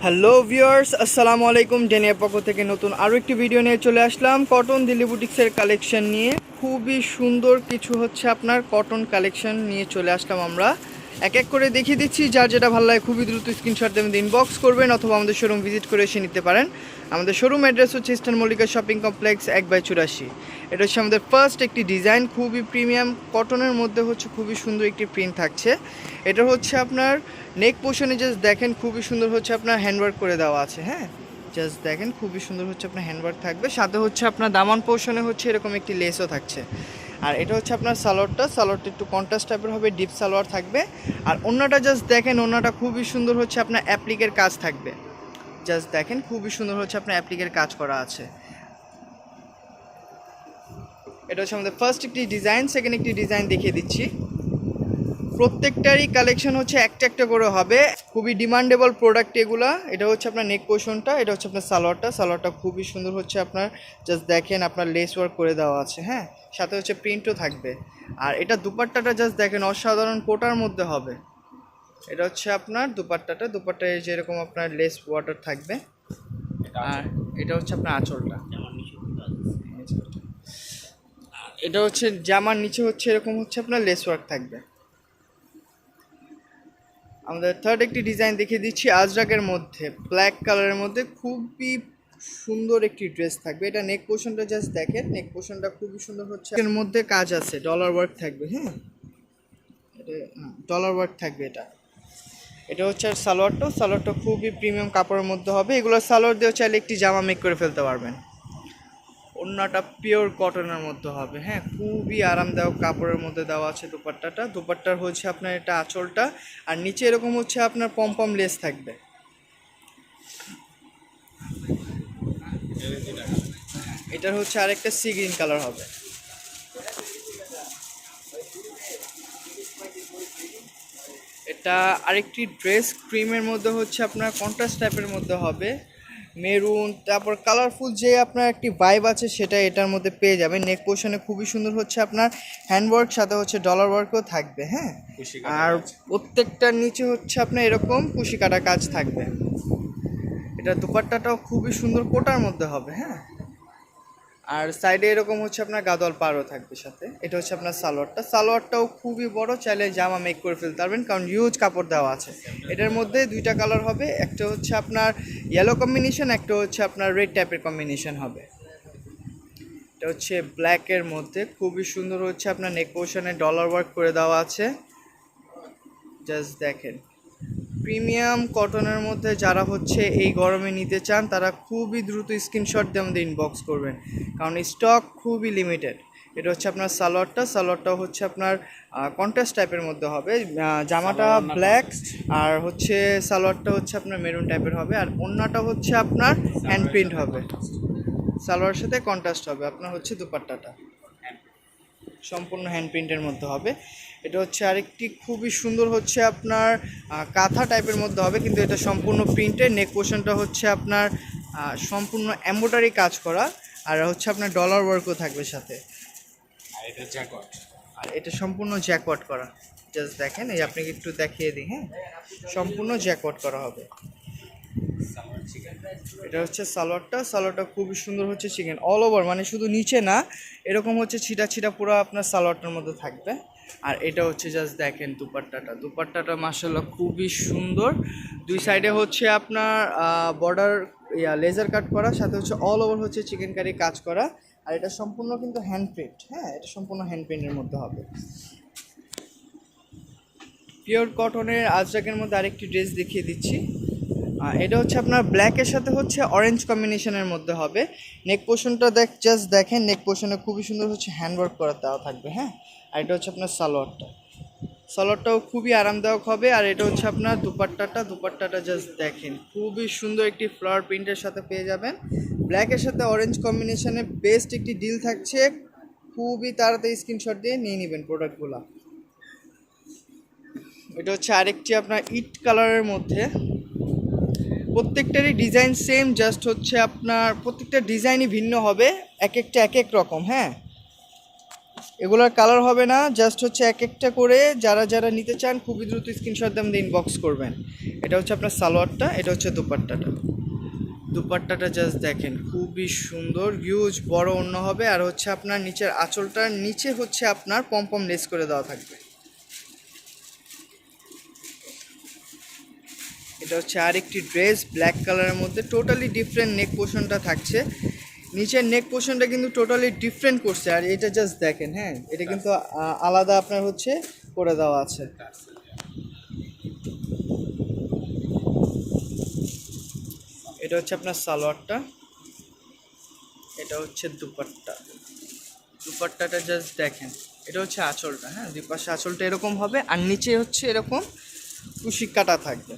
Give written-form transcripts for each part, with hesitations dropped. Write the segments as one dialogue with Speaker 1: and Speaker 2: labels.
Speaker 1: Hello viewers, আসসালামু আলাইকুম। Denier পক্ষ থেকে নতুন আরও একটি ভিডিও নিয়ে চলে আসলাম কটন দিল্লি বুটিক্সের কালেকশন নিয়ে। খুবই সুন্দর কিছু হচ্ছে আপনার কটন কালেকশন নিয়ে চলে আসলাম আমরা। এক এক করে দেখিয়ে দিচ্ছি, যার যেটা ভালো লাগে খুবই দ্রুত স্ক্রিনশট দেবেন, ইনবক্স করবেন অথবা আমাদের শোরুম ভিজিট করে এসে নিতে পারেন। আমাদের শোরুম অ্যাড্রেস হচ্ছে ইস্টার্ন মল্লিকা শপিং কমপ্লেক্স 1/84। এটা হচ্ছে আমাদের ফার্স্ট একটি ডিজাইন, খুবই প্রিমিয়াম কটনের মধ্যে হচ্ছে খুবই সুন্দর একটি প্রিন্ট থাকছে। এটা হচ্ছে আপনার নেক পোর্শনে জাস্ট দেখেন খুবই সুন্দর হচ্ছে আপনার হ্যান্ডওয়ার্ক করে দেওয়া আছে। হ্যাঁ, জাস্ট দেখেন খুবই সুন্দর হচ্ছে আপনার হ্যান্ডওয়ার্ক থাকবে, সাথে হচ্ছে আপনার দামান পোর্শনে হচ্ছে এরকম একটি লেসও থাকছে। আর এটা হচ্ছে আপনার সালোয়ারটা একটু কন্ট্রাস্ট টাইপের হবে, ডিপ সালোয়ার থাকবে। আর ওন্নাটা জাস্ট দেখেন, ওন্নাটা খুবই সুন্দর হচ্ছে আপনার অ্যাপ্লিকের কাজ থাকবে। জাস্ট দেখেন খুবই সুন্দর হচ্ছে আপনার অ্যাপ্লিকের কাজ করা আছে। এটা হচ্ছে আমাদের ফার্স্ট একটি ডিজাইন। সেকেন্ড একটি ডিজাইন দেখিয়ে দিচ্ছি। প্রত্যেকটারই কালেকশন হচ্ছে একটা একটা করে হবে, খুবই ডিমান্ডেবল প্রোডাক্ট এগুলা। এটা হচ্ছে আপনার নেক পোর্শনটা, এটা হচ্ছে আপনার সালোয়ারটা খুবই সুন্দর হচ্ছে আপনার। জাস্ট দেখেন আপনার লেস ওয়ার্ক করে দেওয়া আছে। হ্যাঁ, সাথে হচ্ছে প্রিন্টও থাকবে। আর এটা দুপাট্টাটা জাস্ট দেখেন অসাধারণ কোটার মধ্যে হবে। এটা হচ্ছে আপনার দুপাট্টায় যেরকম আপনার লেস ওয়াটার থাকবে। আর এটা হচ্ছে আপনার আঁচলটা। এটা হচ্ছে জামার নিচে হচ্ছে এরকম হচ্ছে আপনার লেস ওয়ার্ক থাকবে। আমাদের থার্ড একটি ডিজাইন দেখিয়ে দিচ্ছি আজরাকের মধ্যে, ব্ল্যাক কালারের মধ্যে খুবই সুন্দর একটি ড্রেস থাকবে। এটা নেক পোর্শনটা জাস্ট দেখেন, নেক পোর্শনটা খুবই সুন্দর হচ্ছে, এর মধ্যে কাজ আছে, ডলার ওয়ার্ক থাকবে। হ্যাঁ, এটা ডলার ওয়ার্ক থাকবে। এটা হচ্ছে আর সালোয়ারটা খুবই প্রিমিয়াম কাপড়ের মধ্যে হবে। এগুলো সালোয়ার দিয়েও চাইলে একটি জামা মেক করে ফেলতে পারবেন। ওড়নাটা পিওর কটনের মধ্যে হবে। হ্যাঁ, খুবই আরামদায়ক কাপড়ের মধ্যে দেওয়া আছে দুপাট্টার হচ্ছে আপনার এটা আঁচলটা। আর নিচে এরকম হচ্ছে আপনার পম লেস থাকবে। এটার হচ্ছে আরেকটা সি গ্রিন কালার হবে। এটা আরেকটি ড্রেস ক্রিমের মধ্যে হচ্ছে আপনার কন্ট্রাস্ট টাইপের মধ্যে হবে, মেরুন, তারপর কালারফুল যে আপনার একটি ভাইব আছে সেটা এটার মধ্যে পেয়ে যাবেন। নেক পোর্শনে খুবই সুন্দর হচ্ছে আপনার হ্যান্ডওয়ার্ক, সাথে হচ্ছে ডলার ওয়ার্কও থাকবে। হ্যাঁ, আর প্রত্যেকটার নিচে হচ্ছে আপনার এরকম কুশি কাটা কাজ থাকবে। এটা দুপাট্টাটাও খুবই সুন্দর কোটার মধ্যে হবে। হ্যাঁ, আর সাইডে এরকম হচ্ছে আপনার গাদোয়াল পাড়ও থাকবে সাথে। এটা হচ্ছে আপনার সালোয়ারটাও খুবই বড়, চাইলে জামা মেক করে ফেলতে পারবেন কারণ হিউজ কাপড় দেওয়া আছে। এটার মধ্যে দুইটা কালার হবে, একটা হচ্ছে আপনার ইয়েলো কম্বিনেশন, একটা হচ্ছে আপনার রেড টাইপের কম্বিনেশন হবে। এটা হচ্ছে ব্ল্যাকের মধ্যে খুবই সুন্দর হচ্ছে আপনার নেক পোর্শনে ডলার ওয়ার্ক করে দেওয়া আছে। জাস্ট দেখেন প্রিমিয়াম কটনের মধ্যে যারা হচ্ছে এই গরমে নিতে চান তারা খুবই দ্রুত স্ক্রিনশট দিয়ে আমাদের ইনবক্স করবেন, কারণ স্টক খুবই লিমিটেড। এটা হচ্ছে আপনার সালোয়ারটাও হচ্ছে আপনার কন্ট্রাস্ট টাইপের মধ্যে হবে। জামাটা ব্ল্যাক, আর হচ্ছে সালোয়ারটা হচ্ছে আপনার মেরুন টাইপের হবে। আর ওড়নাটা হচ্ছে আপনার হ্যান্ড প্রিন্ট হবে, সালোয়ারের সাথে কন্ট্রাস্ট হবে। আপনার হচ্ছে দুপাট্টাটা সম্পূর্ণ হ্যান্ড প্রিন্টের মধ্যে হবে। এটা হচ্ছে আরেকটি খুবই সুন্দর হচ্ছে আপনার কাঁথা টাইপের মধ্যে হবে, কিন্তু এটা সম্পূর্ণ প্রিন্টের। নেক পোর্শনটা হচ্ছে আপনার সম্পূর্ণ এমব্রয়ডারি কাজ করা, আর হচ্ছে আপনার ডলার ওয়ার্কও থাকবে সাথে। আর এটা সম্পূর্ণ জ্যাকওয়াট করা। জাস্ট দেখেন, এই আপনাকে একটু দেখিয়ে দিই। হ্যাঁ, সম্পূর্ণ জ্যাকওয়াট করা হবে। এটা হচ্ছে সালোয়ারটা খুবই সুন্দর হচ্ছে চিকেন অল ওভার, মানে শুধু নিচে না, এরকম হচ্ছে ছিটা পুরো আপনার সালোয়ারটার মধ্যে থাকবে। আর এটা হচ্ছে জাস্ট দেখেন দুপাট্টাটা মাশাআল্লাহ খুবই সুন্দর। দুই সাইডে হচ্ছে আপনার বর্ডার লেজার কাট করা, সাথে হচ্ছে অল ওভার হচ্ছে চিকেন কারি কাজ করা। আর এটা সম্পূর্ণ কিন্তু হ্যান্ড প্রিন্ট। হ্যাঁ, এটা সম্পূর্ণ হ্যান্ড প্রিন্টের মধ্যে হবে। পিওর কটনের আজরাকের মধ্যে আরেকটি ড্রেস দেখিয়ে দিচ্ছি। এটা হচ্ছে আপনার ব্ল্যাকের সাথে হচ্ছে অরেঞ্জ কম্বিনেশনের মধ্যে হবে। নেক পোর্শনটা জাস্ট দেখেন, নেক পোর্শনে খুবই সুন্দর হচ্ছে হ্যান্ডওয়ার্ক করা দেওয়া থাকবে। হ্যাঁ, আর এটা হচ্ছে আপনার সালোয়ারটাও খুবই আরামদায়ক হবে। আর এটা হচ্ছে আপনার দুপাট্টাটা জাস্ট দেখেন খুবই সুন্দর একটি ফ্লাওয়ার প্রিন্টের সাথে পেয়ে যাবেন। ব্ল্যাকের সাথে অরেঞ্জ কম্বিনেশনে বেস্ট একটি ডিল থাকছে, খুবই তাড়াতাড়ি স্ক্রিনশট দিয়ে নিয়ে নেবেন প্রোডাক্টগুলো। এটা হচ্ছে আরেকটি আপনার ইট কালারের মধ্যে, প্রত্যেকটারই ডিজাইন সেম, জাস্ট হচ্ছে আপনার প্রত্যেকটা ডিজাইনই ভিন্ন হবে, এক একটা এক এক রকম। হ্যাঁ, এগুলোর কালার হবে না, জাস্ট হচ্ছে এক একটা করে যারা যারা নিতে চান খুবই দ্রুত স্ক্রিনশট দিয়ে ইনবক্স করবেন। এটা হচ্ছে আপনার সালোয়ারটা, এটা হচ্ছে দুপাট্টাটা। দুপাট্টাটা জাস্ট দেখেন, খুবই সুন্দর, হিউজ বড় ওড়না হবে। আর হচ্ছে আপনার নিচের আঁচলটার নিচে হচ্ছে আপনার পমপম লেস করে দেওয়া থাকবে। এটা হচ্ছে আরেকটি ড্রেস ব্ল্যাক কালারের মধ্যে, টোটালি ডিফারেন্ট নেক পোর্শনটা থাকছে। নিচের নেক পোর্শনটা কিন্তু টোটালি ডিফারেন্ট করছে। আর এটা জাস্ট দেখেন, হ্যাঁ এটা কিন্তু আলাদা আপনার হচ্ছে করে দেওয়া আছে। এটা হচ্ছে আপনার সালোয়ারটা, এটা হচ্ছে দুপাট্টা। দুপাট্টাটা জাস্ট দেখেন, এটা হচ্ছে আঁচলটা। হ্যাঁ, দুই পাশে আঁচলটা এরকম হবে আর নিচে হচ্ছে এরকম কুশি কাটা থাকবে।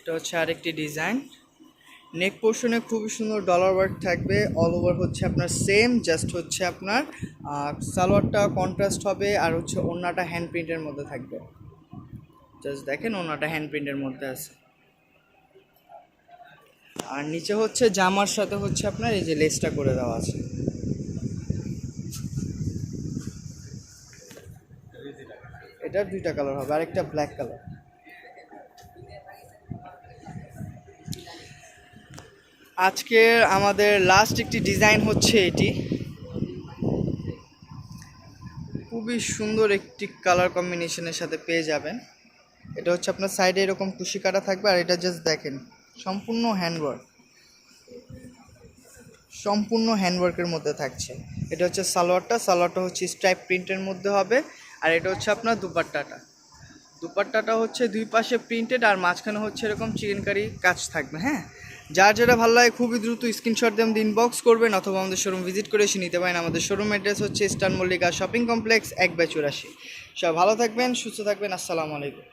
Speaker 1: এটা হচ্ছে আরেকটি ডিজাইন। নেক পোর্শনে খুবই সুন্দর ডলার ওয়ার্ক থাকবে, অল ওভার হচ্ছে আপনার সেম, জাস্ট হচ্ছে আপনার সালোয়ারটা কন্ট্রাস্ট হবে আর হচ্ছে ওড়নাটা হ্যান্ড প্রিন্টের মধ্যে থাকবে। জাস্ট দেখেন ওড়নাটা হ্যান্ড প্রিন্টের মধ্যে আছে। আর নিচে হচ্ছে জামার সাথে হচ্ছে আপনার এই যে লেসটা করে দেওয়া আছে। এটার দুইটা কালার হবে, আরেকটা ব্ল্যাক কালার। আজকের আমাদের লাস্ট একটি ডিজাইন হচ্ছে এটি, খুবই সুন্দর একটি কালার কম্বিনেশনের সাথে পেয়ে যাবেন। এটা হচ্ছে আপনার সাইডে এরকম কুশি কাটা থাকবে আর এটা জাস্ট দেখেন সম্পূর্ণ হ্যান্ডওয়ার্ক, সম্পূর্ণ হ্যান্ডওয়ার্কের মধ্যে থাকছে। এটা হচ্ছে সালোয়ারটা, সালোয়ারটা হচ্ছে স্ট্রাইপ প্রিন্টের মধ্যে হবে। আর এটা হচ্ছে আপনার দুপাট্টাটা, দুপাট্টাটা হচ্ছে দুই পাশে প্রিন্টেড আর মাঝখানে হচ্ছে এরকম চিকেন কারি কাজ থাকবে। হ্যাঁ, যার যেটা ভালো লাগে খুবই দ্রুত স্ক্রিনশট দিয়ে আমাদের ইনবক্স করবেন অথবা আমাদের শোরুম ভিজিট করে এসে নিতে পারেন। আমাদের শোরুম অ্যাড্রেস হচ্ছে ইস্টার্ন মল্লিকা শপিং কমপ্লেক্স 1/84। সব ভালো থাকবেন, সুস্থ থাকবেন, আসসালামু আলাইকুম।